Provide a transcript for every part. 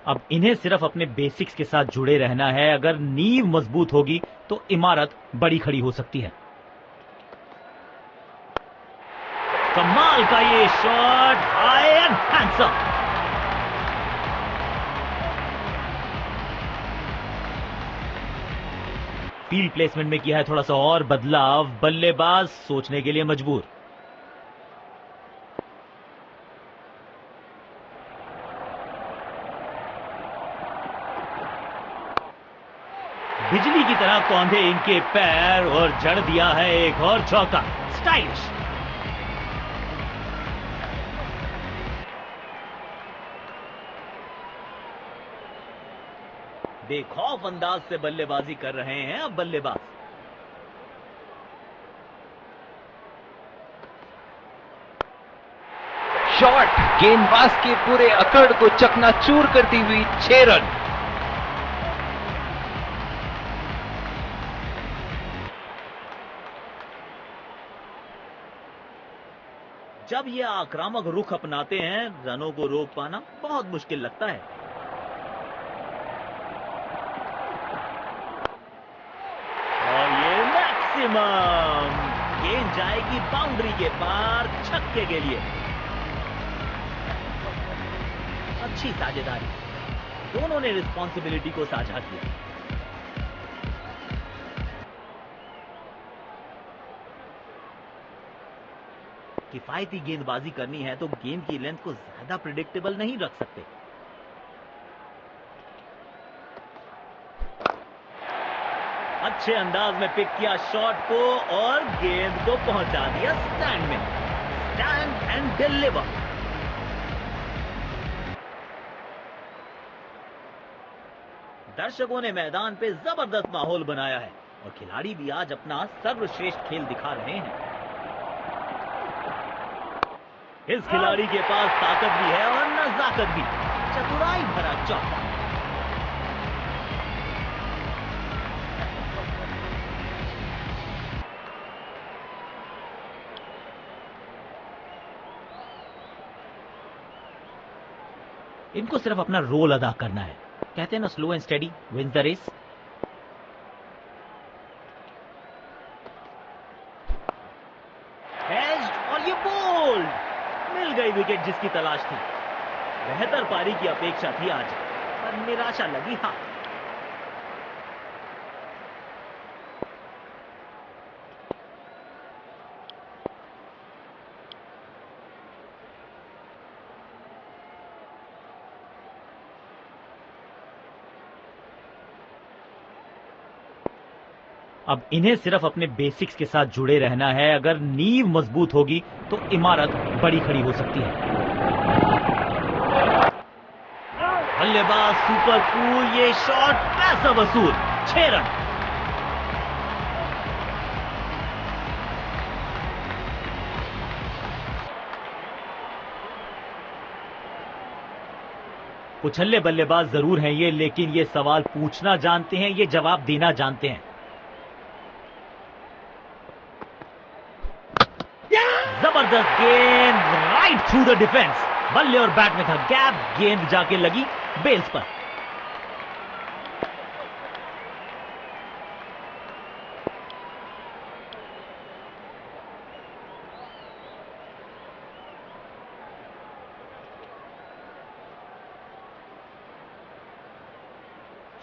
अब इन्हें सिर्फ अपने बेसिक्स के साथ जुड़े रहना है। अगर नींव मजबूत होगी तो इमारत बड़ी खड़ी हो सकती है। कमाल का ये shot, high and handsome. Field placement में किया है थोड़ा सा और बदलाव, बल्लेबाज सोचने के लिए मजबूर। बिजली की तरह कौंधे इनके पैर और जड़ दिया है एक और चौका। स्टाइलिश। बेखौफ अंदाज से बल्लेबाजी कर रहे हैं अब बल्लेबाज। शॉट गेंदबाज के पूरे अकड़ को चकनाचूर करती हुई 6 रन। जब ये आक्रामक रुख अपनाते हैं, रनों को रोक पाना बहुत मुश्किल लगता है। और ये मैक्सिमम, गेंद जाएगी बाउंड्री के पार, छक्के के लिए। अच्छी साझेदारी, दोनों ने रिस्पॉन्सिबिलिटी को साझा किया। किफायती गेंदबाजी करनी है तो गेंद की लेंथ को ज्यादा प्रिडिक्टेबल नहीं रख सकते। अच्छे अंदाज में पिक किया शॉट को और गेंद को पहुंचा दिया स्टैंड में। Stand and deliver. दर्शकों ने मैदान पे जबरदस्त माहौल बनाया है और खिलाड़ी भी आज अपना सर्वश्रेष्ठ खेल दिखा रहे हैं। इस खिलाड़ी के पास ताकत भी है और नजाकत भी। चतुराई भरा चौका। इनको सिर्फ अपना रोल अदा करना है। कहते हैं ना, slow and steady wins the race. और ये बोल्ड, मिल गई विकेट जिसकी तलाश थी। बेहतर पारी की अपेक्षा थी आज, पर निराशा लगी। हाँ, अब इन्हें सिर्फ अपने बेसिक्स के साथ जुड़े रहना है। अगर नींव मजबूत होगी तो इमारत बड़ी खड़ी हो सकती है। बल्लेबाज सुपर कूल, ये शॉट पैसा वसूल। 6 रन। उछल्ले बल्लेबाज जरूर हैं ये, लेकिन ये सवाल पूछना जानते हैं, ये जवाब देना जानते हैं। जबरदस्त गेंद, राइट थ्रू द डिफेंस। बल्ले और बैट में था गैप, गेंद जाके लगी बेल्स पर।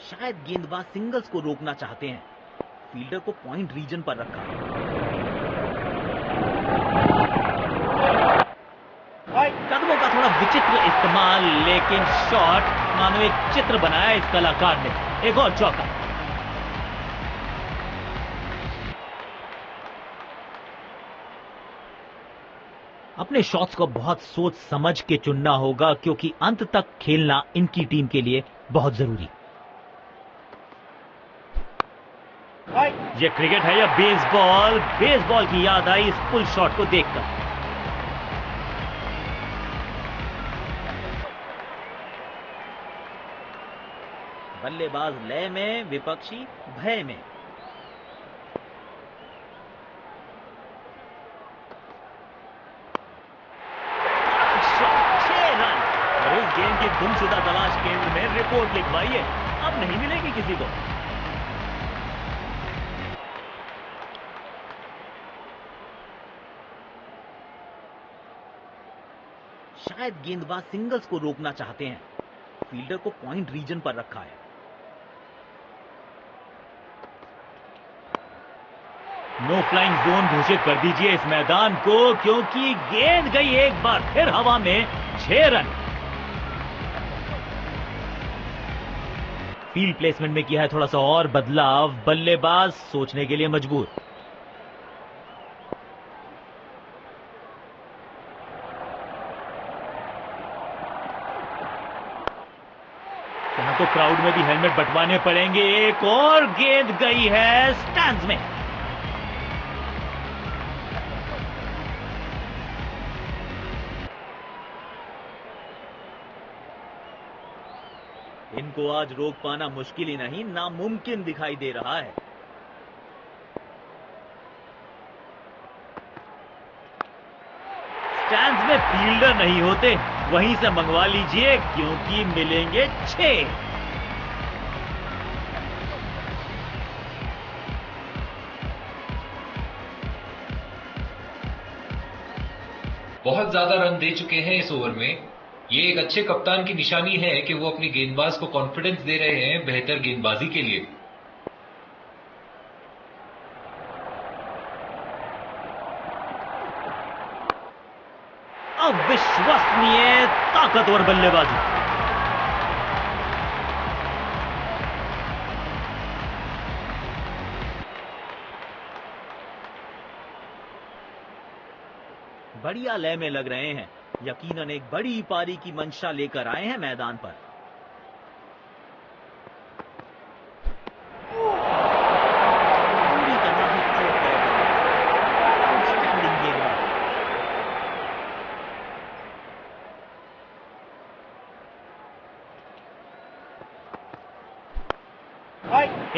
शायद गेंदबाज सिंगल्स को रोकना चाहते हैं। फील्डर को पॉइंट रीजन पर रखा। कदमों का थोड़ा विचित्र इस्तेमाल, लेकिन शॉट मानो एक चित्र बनाया इस कलाकार ने। एक और चौका। अपने शॉट्स को बहुत सोच समझ के चुनना होगा, क्योंकि अंत तक खेलना इनकी टीम के लिए बहुत जरूरी। ये क्रिकेट है या बेसबॉल? बेसबॉल की याद आई इस पुल शॉट को देखकर। बल्लेबाज लय में, विपक्षी भय में। और इस गेंद की गुमशुदा तलाश केंद्र में में रिपोर्ट लिखवाइए, अब नहीं मिलेगी किसी को। शायद गेंदबाज सिंगल्स को रोकना चाहते हैं, फील्डर को पॉइंट रीजन पर रखा है। नो फ्लाइंग जोन घोषित कर दीजिए इस मैदान को, क्योंकि गेंद गई एक बार फिर हवा में। 6 रन। फील्ड प्लेसमेंट में किया है थोड़ा सा और बदलाव, बल्लेबाज सोचने के लिए मजबूर। यहां तो क्राउड में भी हेलमेट बंटवाने पड़ेंगे। एक और गेंद गई है स्टैंड्स में। इनको आज रोक पाना मुश्किल ही नहीं, नामुमकिन दिखाई दे रहा है। स्टैंड्स में फील्डर नहीं होते, वहीं से मंगवा लीजिए, क्योंकि मिलेंगे 6। बहुत ज्यादा रन दे चुके हैं इस ओवर में। ये एक अच्छे कप्तान की निशानी है कि वो अपने गेंदबाज को कॉन्फिडेंस दे रहे हैं बेहतर गेंदबाजी के लिए। अविश्वसनीय ताकतवर बल्लेबाजी। बढ़िया लय में लग रहे हैं, यकीनन एक बड़ी पारी की मंशा लेकर आए हैं मैदान पर। पूरी तरह से चौक गए। आउटस्टैंडिंग गेंदबाज।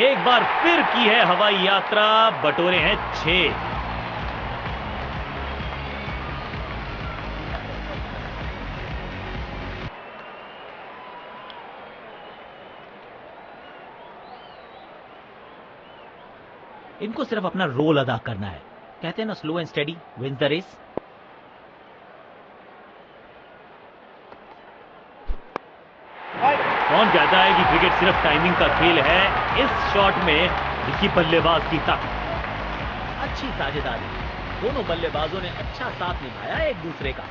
एक बार फिर की है हवाई यात्रा, बटोरे हैं 6। इनको सिर्फ अपना रोल अदा करना है, कहते हैं ना slow and steady wins the race. कौन कहता है कि क्रिकेट सिर्फ टाइमिंग का खेल है? इस शॉट में दिखी बल्लेबाज की ताकत। अच्छी साझेदारी, दोनों बल्लेबाजों ने अच्छा साथ निभाया एक दूसरे का।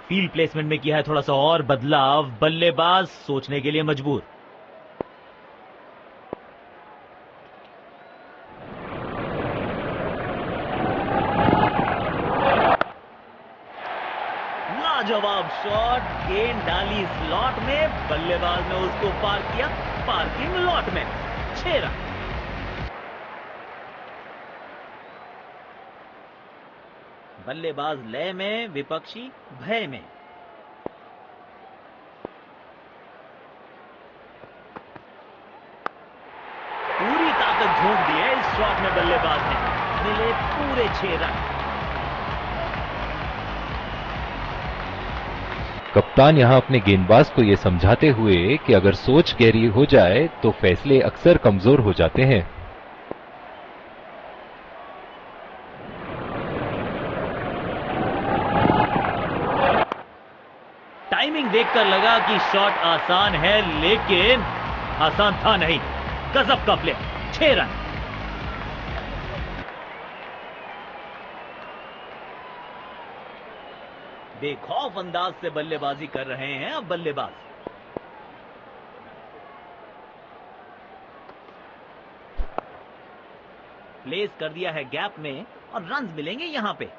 फील्ड प्लेसमेंट में किया है थोड़ा सा और बदलाव, बल्लेबाज सोचने के लिए मजबूर। लाजवाब शॉट, गेंद डाली स्लॉट में, बल्लेबाज ने उसको पार किया पार्किंग लॉट में। 6 रन। बल्लेबाज लय में, विपक्षी भय में। पूरी ताकत झोंक दी है इस शॉट में बल्लेबाज ने, मिले पूरे 6 रन। कप्तान यहां अपने गेंदबाज को यह समझाते हुए कि अगर सोच गहरी हो जाए तो फैसले अक्सर कमजोर हो जाते हैं। टाइमिंग देखकर लगा कि शॉट आसान है, लेकिन आसान था नहीं। गजब का प्ले। 6 रन। बेखौफ अंदाज से बल्लेबाजी कर रहे हैं अब बल्लेबाज। प्लेस कर दिया है गैप में और रन्स मिलेंगे यहां पे।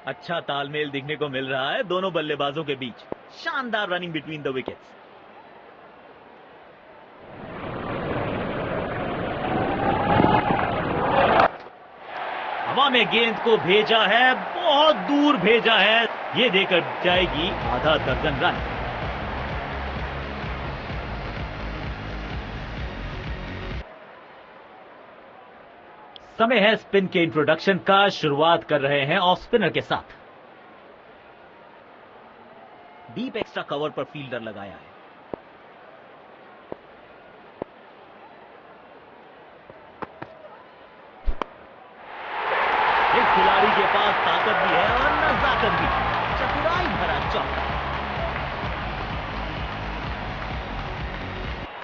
अच्छा तालमेल दिखने को मिल रहा है दोनों बल्लेबाजों के बीच। शानदार रनिंग बिटवीन द विकेट्स। हवा में गेंद को भेजा है, बहुत दूर भेजा है, ये देकर जाएगी आधा दर्जन रन। समय है स्पिन के इंट्रोडक्शन का। शुरुआत कर रहे हैं ऑफ स्पिनर के साथ। डीप एक्स्ट्रा कवर पर फील्डर लगाया है। इस खिलाड़ी के पास ताकत भी है और नजाकत भी। चतुराई भरा चौका।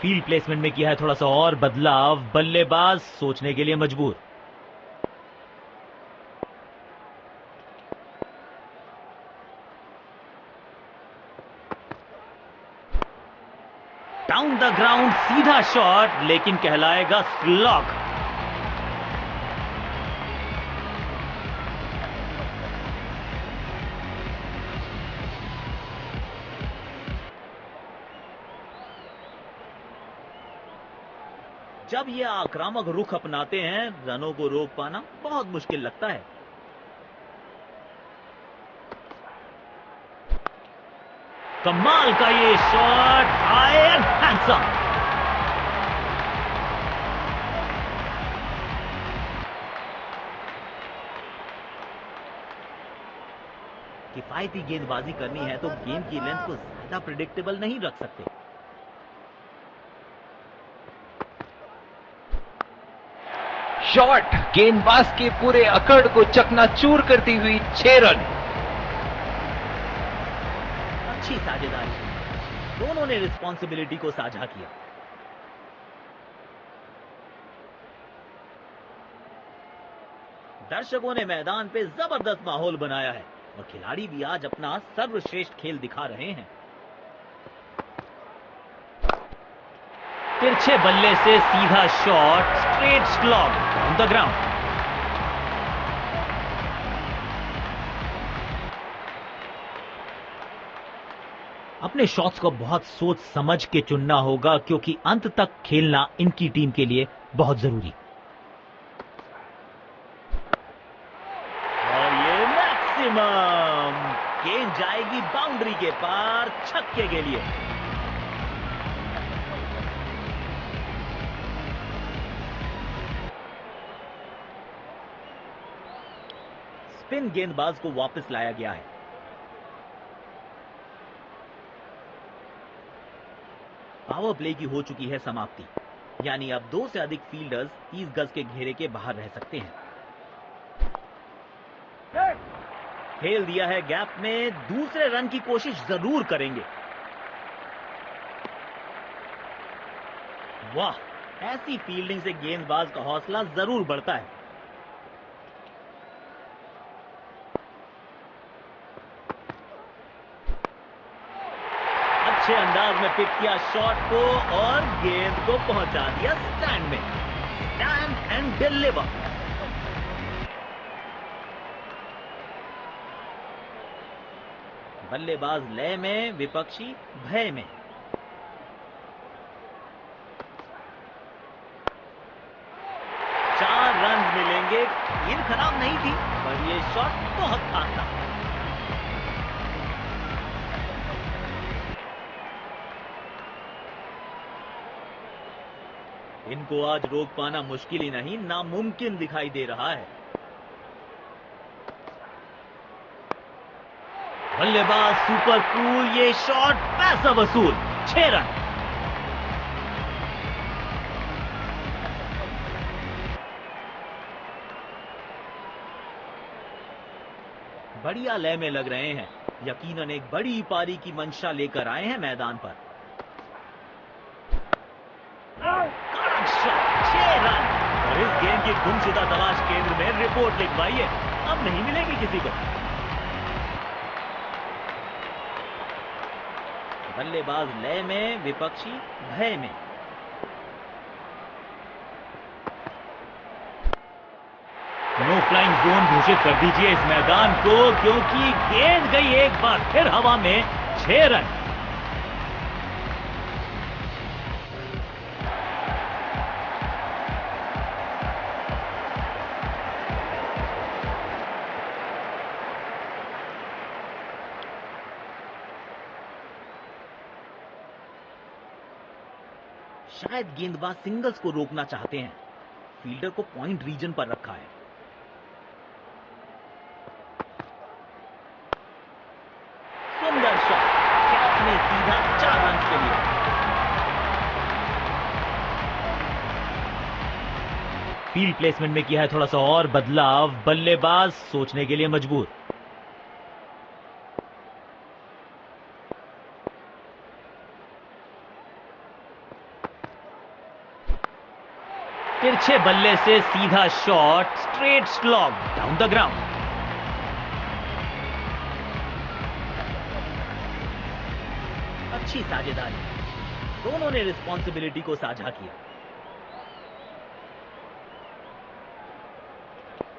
फील्ड प्लेसमेंट में किया है थोड़ा सा और बदलाव। बल्लेबाज सोचने के लिए मजबूर। डाउन द ग्राउंड सीधा शॉट, लेकिन कहलाएगा स्लॉग। जब ये आक्रामक रुख अपनाते हैं, रनों को रोक पाना बहुत मुश्किल लगता है। कमाल का ये शॉट, हाई एंड हैंडसम। किफायती गेंदबाजी करनी है तो गेम की लेंथ को ज्यादा प्रिडिक्टेबल नहीं रख सकते। शॉट गेंदबाज के पूरे अकड़ को चकनाचूर करती हुई 6 रन। अच्छी साझेदारी, दोनों ने रिस्पॉन्सिबिलिटी को साझा किया। दर्शकों ने मैदान पे जबरदस्त माहौल बनाया है और खिलाड़ी भी आज अपना सर्वश्रेष्ठ खेल दिखा रहे हैं। तिरछे बल्ले से सीधा shot, straight slog on the ground. अपने शॉट्स को बहुत सोच समझ के चुनना होगा, क्योंकि अंत तक खेलना इनकी टीम के लिए बहुत जरूरी। और ये मैक्सिमम, गेंद जाएगी बाउंड्री के पार, छक्के के लिए। स्पिन गेंदबाज को वापस लाया गया है। पावर प्ले की हो चुकी है समाप्ति, यानी अब 2 से अधिक फील्डर्स 30 गज के घेरे के बाहर रह सकते हैं। खेल दिया है गैप में, दूसरे रन की कोशिश जरूर करेंगे। वाह, ऐसी फील्डिंग से गेंदबाज का हौसला जरूर बढ़ता है। अच्छे अंदाज में पिक किया शॉट को और गेंद को पहुंचा दिया स्टैंड में। Stand and deliver. बल्लेबाज लय में, विपक्षी भय में। चार रन मिलेंगे। गेंद खराब नहीं थी, पर यह शॉट बहुत खास था। इनको आज रोक पाना मुश्किल ही नहीं, नामुमकिन दिखाई दे रहा है। बल्लेबाज सुपर कूल, ये शॉट पैसा वसूल, 6 रन। बढ़िया लय में लग रहे हैं, यकीनन एक बड़ी पारी की मंशा लेकर आए हैं मैदान पर। 6 रन। और इस गेंद की गुमशुदा तलाश केंद्र में रिपोर्ट लिखवाइए, अब नहीं मिलेगी किसी को। बल्लेबाज लय में, विपक्षी भय में। नो फ्लाइंग जोन घोषित कर दीजिए इस मैदान को, क्योंकि गेंद गई एक बार फिर हवा में। 6 रन। शायद गेंदबाज सिंगल्स को रोकना चाहते हैं। फील्डर को पॉइंट रीजन पर रखा है। सुंदर शॉट, कैच में सीधा 4 रन के लिए। फील्ड प्लेसमेंट में किया है थोड़ा सा और बदलाव, बल्लेबाज सोचने के लिए मजबूर। तिरछे बल्ले से सीधा shot, straight slog down the ground. अच्छी साझेदारी, दोनों ने रिस्पॉन्सिबिलिटी को साझा किया।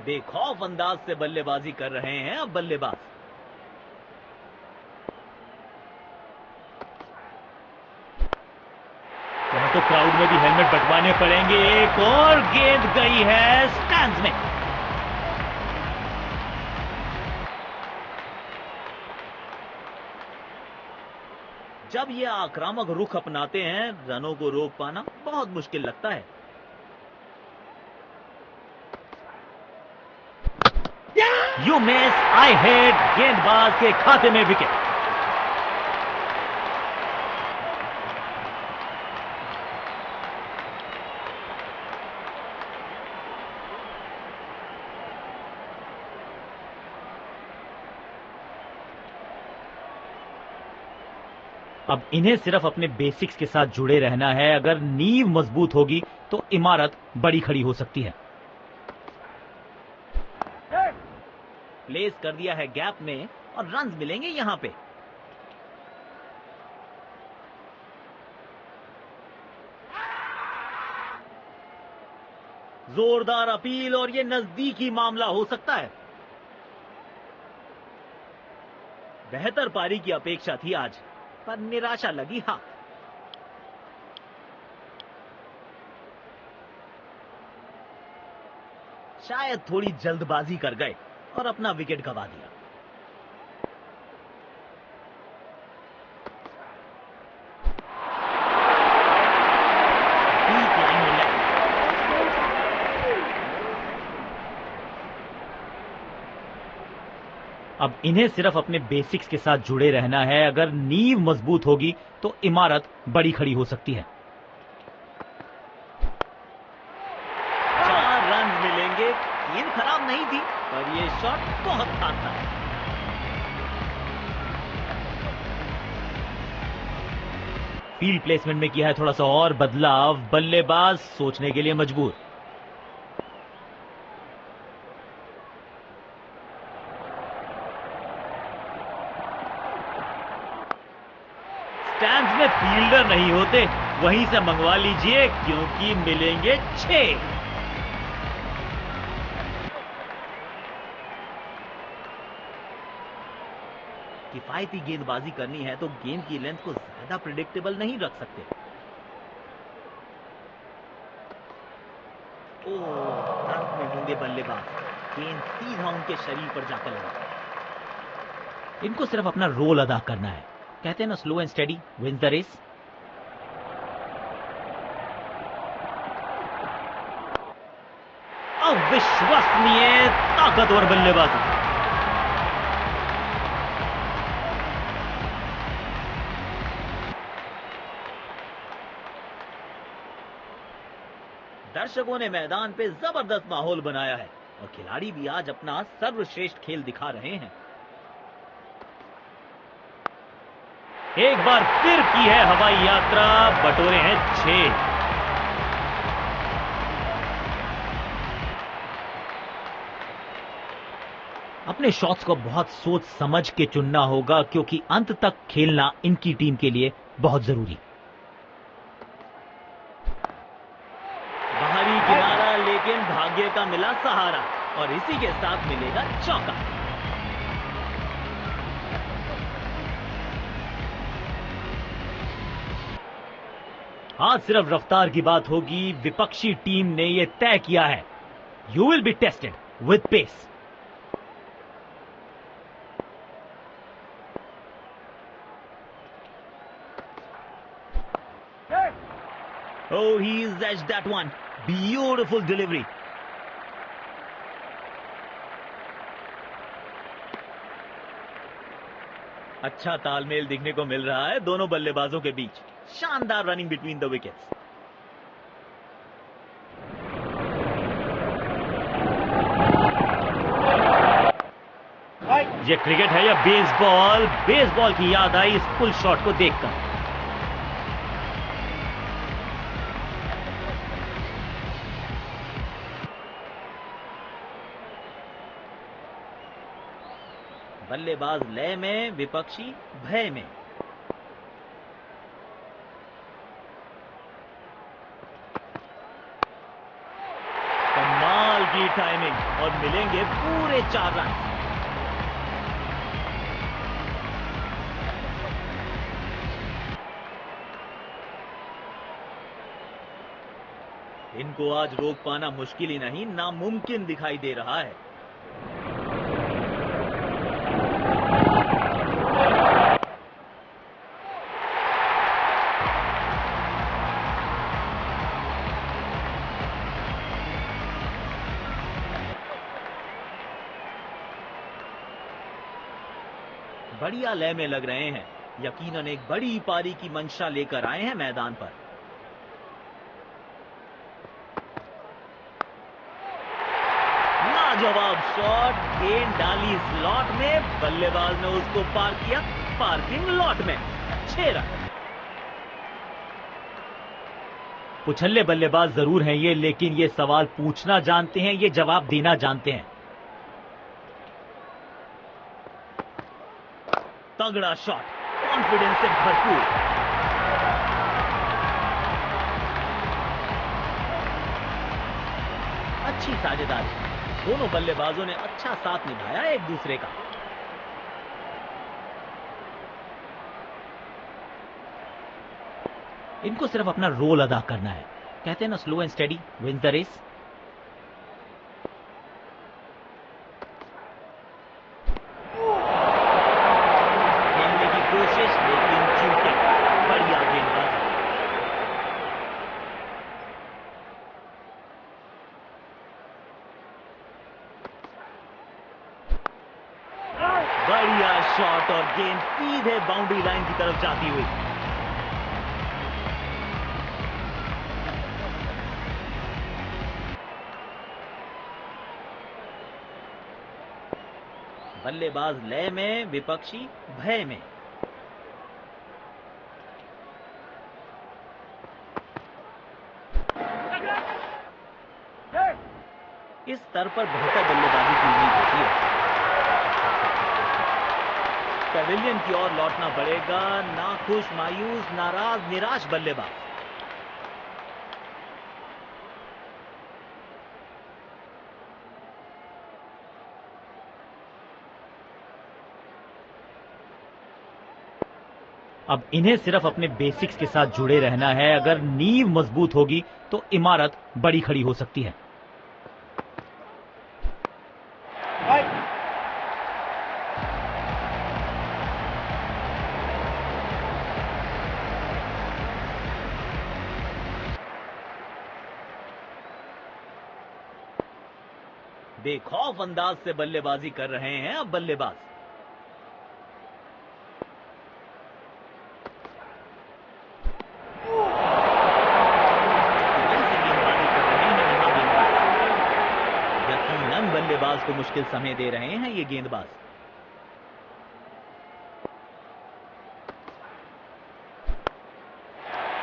बेखौफ अंदाज से बल्लेबाजी कर रहे हैं अब बल्लेबाज। यहां तो क्राउड में भी हेलमेट बंटवाने पड़ेंगे। एक और गेंद गई है स्टैंड्स में। जब ये आक्रामक रुख अपनाते हैं, रनों को रोक पाना बहुत मुश्किल लगता है। यू मिस, आई हिट, गेंदबाज के खाते में विकेट। अब इन्हें सिर्फ अपने बेसिक्स के साथ जुड़े रहना है। अगर नींव मजबूत होगी तो इमारत बड़ी खड़ी हो सकती है। प्लेस कर दिया है गैप में और रन्स मिलेंगे यहां पे। जोरदार अपील और ये नजदीकी मामला हो सकता है। बेहतर पारी की अपेक्षा थी आज, पर निराशा लगी हाथ। शायद थोड़ी जल्दबाजी कर गए और अपना विकेट गंवा दिया। अब इन्हें सिर्फ अपने बेसिक्स के साथ जुड़े रहना है। अगर नींव मजबूत होगी तो इमारत बड़ी खड़ी हो सकती है। 4 रन मिलेंगे। गेंद खराब नहीं थी, पर यह शॉट बहुत खास था। फील्ड प्लेसमेंट में किया है थोड़ा सा और बदलाव, बल्लेबाज सोचने के लिए मजबूर। स्टैंड्स में फील्डर नहीं होते, वहीं से मंगवा लीजिए क्योंकि मिलेंगे 6। किफायती गेंदबाजी करनी है तो गेंद की लेंथ को ज्यादा प्रिडिक्टेबल नहीं रख सकते। तरफ में होंगे बल्लेबाज, गेंद सीधा उनके शरीर पर जाकर लगा। इनको सिर्फ अपना रोल अदा करना है। कहते हैं ना, slow and steady wins the race. अविश्वसनीय ताकतवर बल्लेबाजी। दर्शकों ने मैदान पे जबरदस्त माहौल बनाया है और खिलाड़ी भी आज अपना सर्वश्रेष्ठ खेल दिखा रहे हैं। एक बार फिर की है हवाई यात्रा, बटोरे हैं 6। अपने शॉट्स को बहुत सोच समझ के चुनना होगा क्योंकि अंत तक खेलना इनकी टीम के लिए बहुत जरूरी। बाहरी किनारा, लेकिन भाग्य का मिला सहारा और इसी के साथ मिलेगा चौका। आज सिर्फ रफ्तार की बात होगी। विपक्षी टीम ने यह तय किया है, you will be tested with pace. Oh, he's edged that one. Beautiful delivery. अच्छा तालमेल दिखने को मिल रहा है दोनों बल्लेबाजों के बीच। शानदार रनिंग बिटवीन द विकेट्स। ये क्रिकेट है या बेसबॉल? बेसबॉल की याद आई इस पुल शॉट को देखकर। बल्लेबाज लय में, विपक्षी भय में। कमाल की टाइमिंग और मिलेंगे पूरे 4 रन। इनको आज रोक पाना मुश्किल ही नहीं, नामुमकिन दिखाई दे रहा है। बढ़िया लय में लग रहे हैं। यकीनन एक बड़ी पारी की मंशा लेकर आए हैं मैदान पर। लाजवाब शॉट, गेंद डाली स्लॉट में, बल्लेबाज ने उसको पार किया पार्किंग लॉट में। 6 रन। पुछल्ले बल्लेबाज जरूर हैं ये, लेकिन ये सवाल पूछना जानते हैं, ये जवाब देना जानते हैं। तगड़ा शॉट, कॉन्फिडेंस से भरपूर। अच्छी साझेदारी। दोनों बल्लेबाजों ने अच्छा साथ निभाया एक दूसरे का। इनको सिर्फ अपना रोल अदा करना है। कहते हैं ना, slow and steady wins the race. खेलने की कोशिश लेकिन चूके। बढ़िया गेंदबाजी। बढ़िया शॉट और गेंद सीधे बाउंड्री लाइन की तरफ जाती हुई। बल्लेबाज लय में, विपक्षी भय में। इस स्तर पर बेहतर बल्लेबाजी की उम्मीद होती है। पेविलियन की ओर लौटना पड़ेगा। नाखुश, मायूस, नाराज, निराश बल्लेबाज। अब इन्हें सिर्फ अपने बेसिक्स के साथ जुड़े रहना है। अगर नींव मजबूत होगी तो इमारत बड़ी खड़ी हो सकती है। बेखौफ अंदाज से बल्लेबाजी कर रहे हैं अब बल्लेबाज। यकीनन बल्लेबाज को मुश्किल समय दे रहे हैं ये गेंदबाज।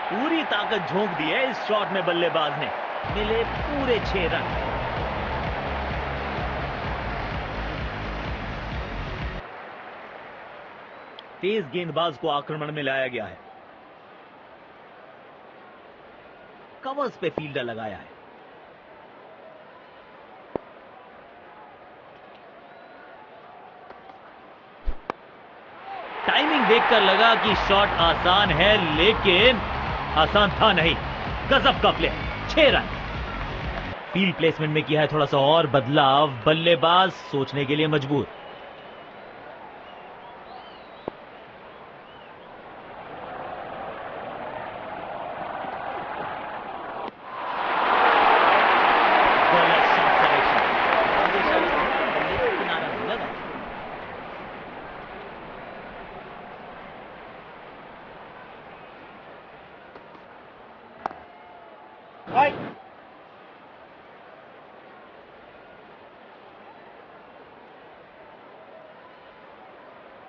पूरी ताकत झोंक दी है इस शॉट में बल्लेबाज ने। मिले पूरे 6 रन। तेज गेंदबाज को आक्रमण में लाया गया है। कवर्स पे फील्डर लगाया है। टाइमिंग देखकर लगा कि शॉट आसान है, लेकिन आसान था नहीं। गजब का प्ले। 6 रन। फील्ड प्लेसमेंट में किया है थोड़ा सा और बदलाव। बल्लेबाज सोचने के लिए मजबूर।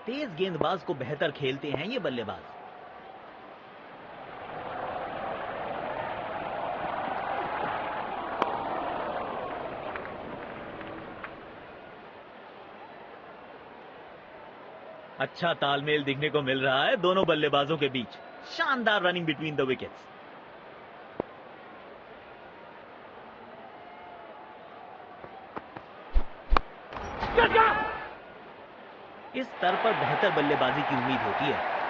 तेज गेंदबाज को बेहतर खेलते हैं ये बल्लेबाज। अच्छा तालमेल दिखने को मिल रहा है दोनों बल्लेबाजों के बीच। शानदार रनिंग बिटवीन द विकेट्स। इस स्तर पर बेहतर बल्लेबाजी की उम्मीद होती है।